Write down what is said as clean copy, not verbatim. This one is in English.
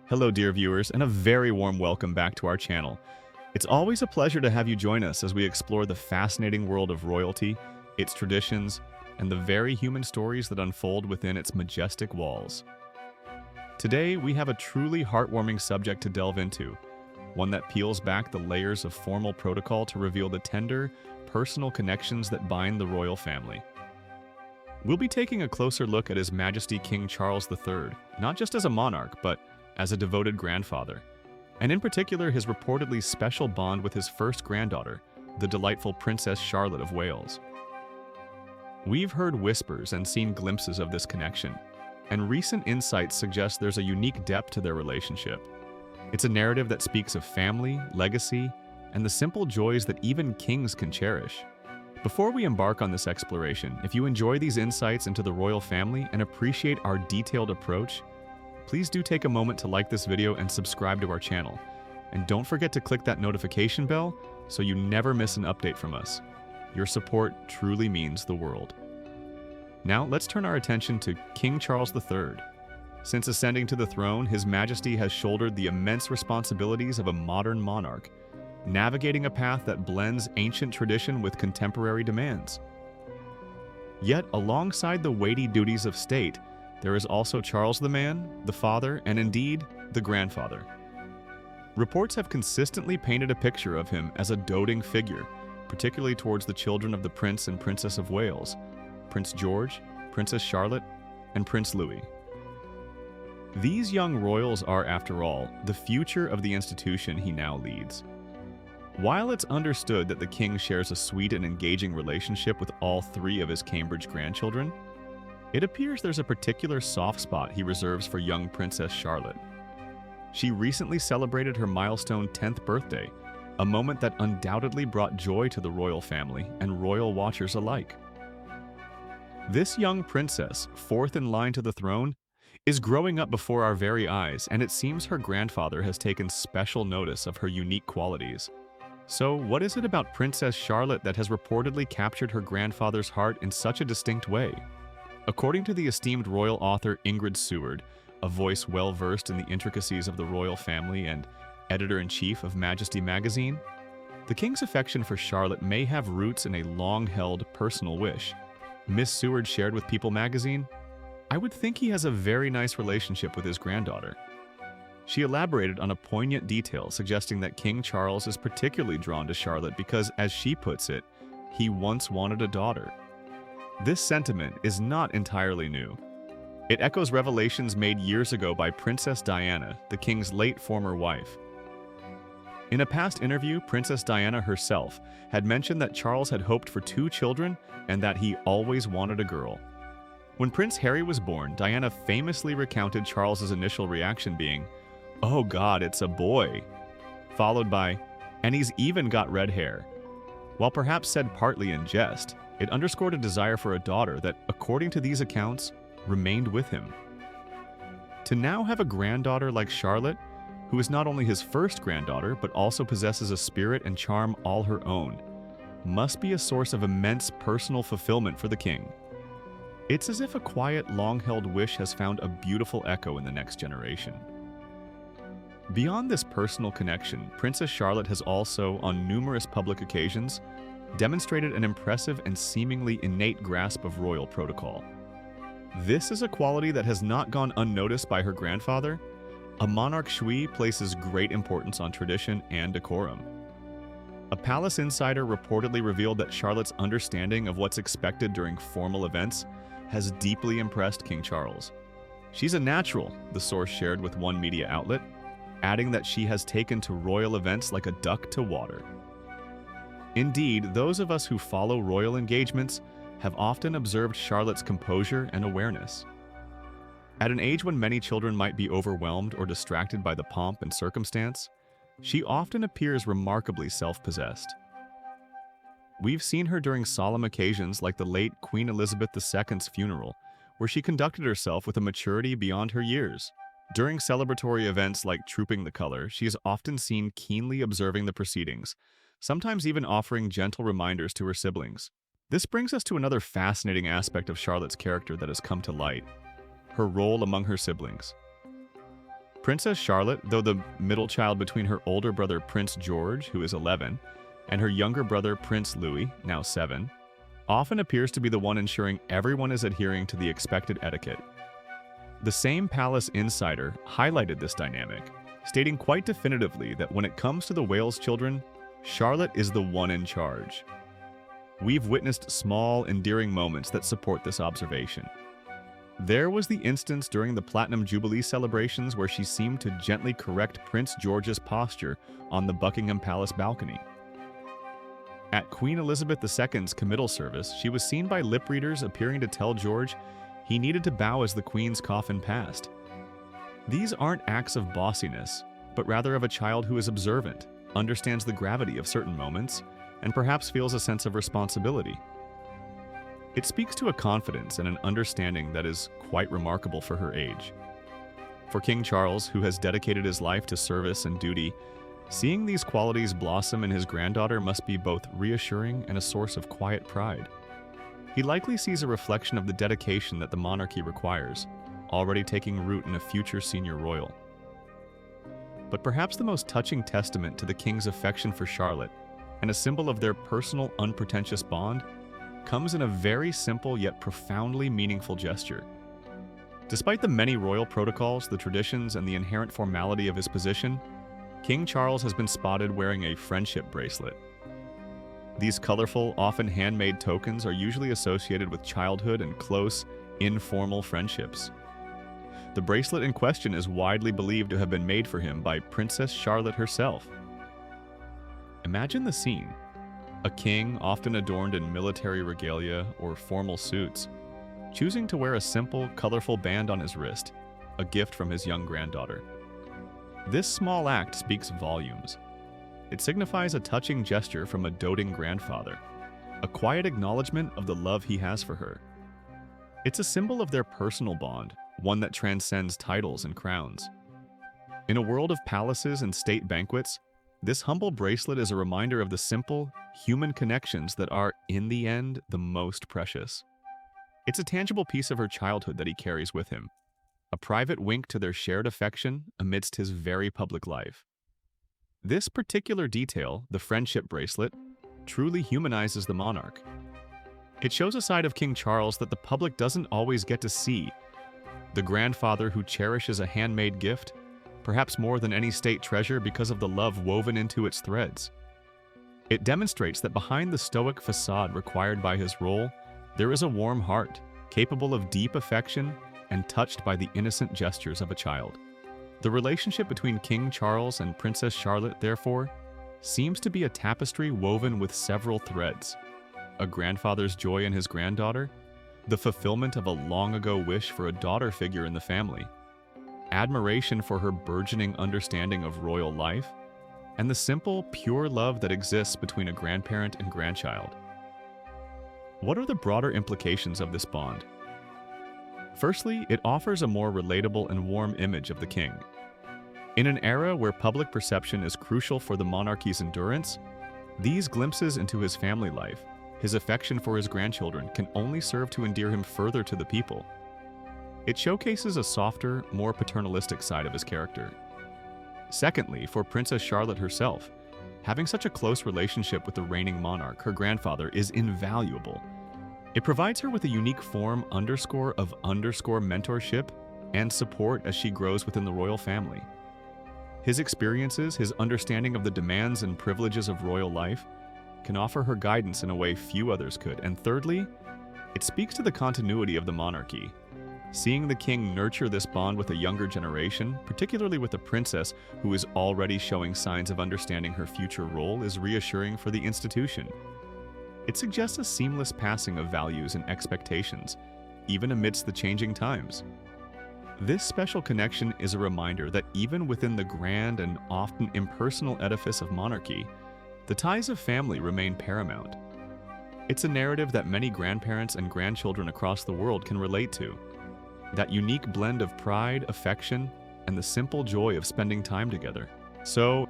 Hello, dear viewers, and a very warm welcome back to our channel. It's always a pleasure to have you join us as we explore the fascinating world of royalty, its traditions, and the very human stories that unfold within its majestic walls. Today, we have a truly heartwarming subject to delve into, one that peels back the layers of formal protocol to reveal the tender, personal connections that bind the royal family. We'll be taking a closer look at His Majesty King Charles III, not just as a monarch, but as a devoted grandfather, and in particular his reportedly special bond with his first granddaughter, the delightful Princess Charlotte of Wales. We've heard whispers and seen glimpses of this connection, and recent insights suggest there's a unique depth to their relationship. It's a narrative that speaks of family, legacy, and the simple joys that even kings can cherish. Before we embark on this exploration, if you enjoy these insights into the royal family and appreciate our detailed approach, please do take a moment to like this video and subscribe to our channel. And don't forget to click that notification bell so you never miss an update from us. Your support truly means the world. Now let's turn our attention to King Charles III. Since ascending to the throne, His Majesty has shouldered the immense responsibilities of a modern monarch, navigating a path that blends ancient tradition with contemporary demands. Yet, alongside the weighty duties of state, there is also Charles the man, the father, and indeed, the grandfather. Reports have consistently painted a picture of him as a doting figure, particularly towards the children of the Prince and Princess of Wales, Prince George, Princess Charlotte, and Prince Louis. These young royals are, after all, the future of the institution he now leads. While it's understood that the king shares a sweet and engaging relationship with all three of his Cambridge grandchildren, it appears there's a particular soft spot he reserves for young Princess Charlotte. She recently celebrated her milestone 10th birthday, a moment that undoubtedly brought joy to the royal family and royal watchers alike. This young princess, fourth in line to the throne, is growing up before our very eyes, and it seems her grandfather has taken special notice of her unique qualities. So, what is it about Princess Charlotte that has reportedly captured her grandfather's heart in such a distinct way? According to the esteemed royal author Ingrid Seward, a voice well-versed in the intricacies of the royal family and editor-in-chief of Majesty magazine, the king's affection for Charlotte may have roots in a long-held personal wish. Miss Seward shared with People magazine, "I would think he has a very nice relationship with his granddaughter." She elaborated on a poignant detail suggesting that King Charles is particularly drawn to Charlotte because, as she puts it, he once wanted a daughter. This sentiment is not entirely new. It echoes revelations made years ago by Princess Diana, the king's late former wife. In a past interview, Princess Diana herself had mentioned that Charles had hoped for 2 children and that he always wanted a girl. When Prince Harry was born, Diana famously recounted Charles's initial reaction being, "Oh God, it's a boy," followed by, "And he's even got red hair." While perhaps said partly in jest, it underscored a desire for a daughter that, according to these accounts, remained with him. To now have a granddaughter like Charlotte, who is not only his first granddaughter but also possesses a spirit and charm all her own, must be a source of immense personal fulfillment for the king. It's as if a quiet, long-held wish has found a beautiful echo in the next generation. Beyond this personal connection, Princess Charlotte has also, on numerous public occasions, demonstrated an impressive and seemingly innate grasp of royal protocol. This is a quality that has not gone unnoticed by her grandfather. A monarch shui places great importance on tradition and decorum. A palace insider reportedly revealed that Charlotte's understanding of what's expected during formal events has deeply impressed King Charles. "She's a natural," the source shared with one media outlet, adding that she has taken to royal events like a duck to water. Indeed, those of us who follow royal engagements have often observed Charlotte's composure and awareness. At an age when many children might be overwhelmed or distracted by the pomp and circumstance, she often appears remarkably self-possessed. We've seen her during solemn occasions like the late Queen Elizabeth II's funeral, where she conducted herself with a maturity beyond her years. During celebratory events like Trooping the Color, she is often seen keenly observing the proceedings, sometimes even offering gentle reminders to her siblings. This brings us to another fascinating aspect of Charlotte's character that has come to light: her role among her siblings. Princess Charlotte, though the middle child between her older brother Prince George, who is 11, and her younger brother Prince Louis, now 7, often appears to be the one ensuring everyone is adhering to the expected etiquette. The same palace insider highlighted this dynamic, stating quite definitively that when it comes to the Wales children, Charlotte is the one in charge. We've witnessed small, endearing moments that support this observation. There was the instance during the Platinum Jubilee celebrations where she seemed to gently correct Prince George's posture on the Buckingham Palace balcony. At Queen Elizabeth II's committal service, she was seen by lip readers appearing to tell George he needed to bow as the Queen's coffin passed. These aren't acts of bossiness, but rather of a child who is observant, understands the gravity of certain moments, and perhaps feels a sense of responsibility. It speaks to a confidence and an understanding that is quite remarkable for her age. For King Charles, who has dedicated his life to service and duty, seeing these qualities blossom in his granddaughter must be both reassuring and a source of quiet pride. He likely sees a reflection of the dedication that the monarchy requires, already taking root in a future senior royal. But perhaps the most touching testament to the king's affection for Charlotte, and a symbol of their personal, unpretentious bond, comes in a very simple yet profoundly meaningful gesture. Despite the many royal protocols, the traditions, and the inherent formality of his position, King Charles has been spotted wearing a friendship bracelet. These colorful, often handmade tokens are usually associated with childhood and close, informal friendships. The bracelet in question is widely believed to have been made for him by Princess Charlotte herself. Imagine the scene. A king, often adorned in military regalia or formal suits, choosing to wear a simple, colorful band on his wrist, a gift from his young granddaughter. This small act speaks volumes. It signifies a touching gesture from a doting grandfather, a quiet acknowledgement of the love he has for her. It's a symbol of their personal bond, one that transcends titles and crowns. In a world of palaces and state banquets, this humble bracelet is a reminder of the simple, human connections that are, in the end, the most precious. It's a tangible piece of her childhood that he carries with him, a private wink to their shared affection amidst his very public life. This particular detail, the friendship bracelet, truly humanizes the monarch. It shows a side of King Charles that the public doesn't always get to see. The grandfather who cherishes a handmade gift, perhaps more than any state treasure because of the love woven into its threads. It demonstrates that behind the stoic facade required by his role, there is a warm heart, capable of deep affection and touched by the innocent gestures of a child. The relationship between King Charles and Princess Charlotte, therefore, seems to be a tapestry woven with several threads: a grandfather's joy in his granddaughter, the fulfillment of a long-ago wish for a daughter figure in the family, admiration for her burgeoning understanding of royal life, and the simple, pure love that exists between a grandparent and grandchild. What are the broader implications of this bond? Firstly, it offers a more relatable and warm image of the king. In an era where public perception is crucial for the monarchy's endurance, these glimpses into his family life, his affection for his grandchildren, can only serve to endear him further to the people. It showcases a softer, more paternalistic side of his character. Secondly, for Princess Charlotte herself, having such a close relationship with the reigning monarch, her grandfather, is invaluable. It provides her with a unique form of mentorship and support as she grows within the royal family. His experiences, his understanding of the demands and privileges of royal life, can offer her guidance in a way few others could. And thirdly, it speaks to the continuity of the monarchy. Seeing the king nurture this bond with a younger generation, particularly with a princess who is already showing signs of understanding her future role, is reassuring for the institution. It suggests a seamless passing of values and expectations, even amidst the changing times. This special connection is a reminder that even within the grand and often impersonal edifice of monarchy, the ties of family remain paramount. It's a narrative that many grandparents and grandchildren across the world can relate to. That unique blend of pride, affection, and the simple joy of spending time together. So,